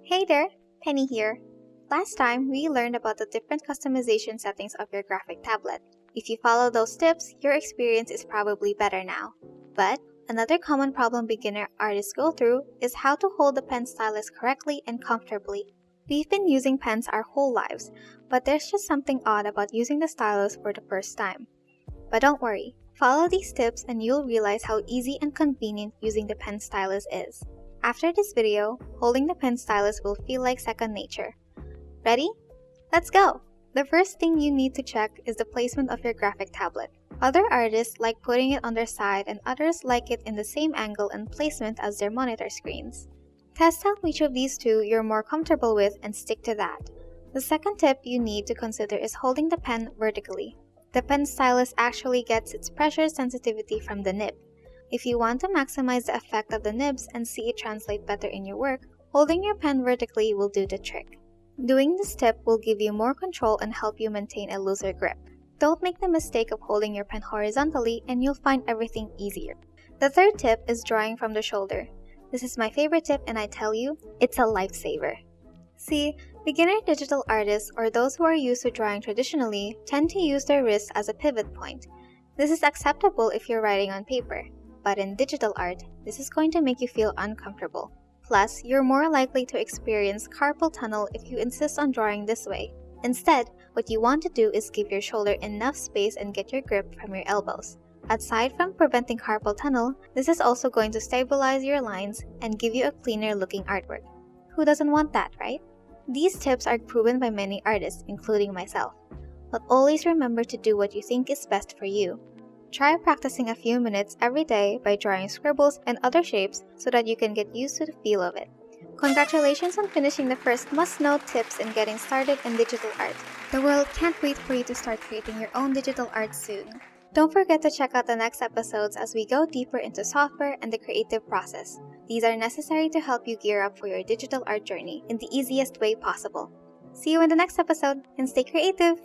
Hey there, Penny here. Last time, we learned about the different customization settings of your graphic tablet. If you follow those tips, your experience is probably better now. But another common problem beginner artists go through is how to hold the pen stylus correctly and comfortably. We've been using pens our whole lives, but there's just something odd about using the stylus for the first time. But don't worry, follow these tips and you'll realize how easy and convenient using the pen stylus is. After this video, holding the pen stylus will feel like second nature. Ready? Let's go! The first thing you need to check is the placement of your graphic tablet. Other artists like putting it on their side and others like it in the same angle and placement as their monitor screens. Test out which of these two you're more comfortable with and stick to that. The second tip you need to consider is holding the pen vertically. The pen stylus actually gets its pressure sensitivity from the nib. If you want to maximize the effect of the nibs and see it translate better in your work, holding your pen vertically will do the trick. Doing this tip will give you more control and help you maintain a looser grip. Don't make the mistake of holding your pen horizontally and you'll find everything easier. The third tip is drawing from the shoulder. This is my favorite tip and I tell you, it's a lifesaver. See, beginner digital artists or those who are used to drawing traditionally tend to use their wrists as a pivot point. This is acceptable if you're writing on paper. But in digital art, this is going to make you feel uncomfortable. Plus, you're more likely to experience carpal tunnel if you insist on drawing this way. Instead, what you want to do is give your shoulder enough space and get your grip from your elbows. Aside from preventing carpal tunnel, this is also going to stabilize your lines and give you a cleaner looking artwork. Who doesn't want that, right? These tips are proven by many artists, including myself. But always remember to do what you think is best for you. Try practicing a few minutes every day by drawing scribbles and other shapes so that you can get used to the feel of it. Congratulations on finishing the first must-know tips and getting started in digital art. The world can't wait for you to start creating your own digital art soon. Don't forget to check out the next episodes as we go deeper into software and the creative process. These are necessary to help you gear up for your digital art journey in the easiest way possible. See you in the next episode and stay creative!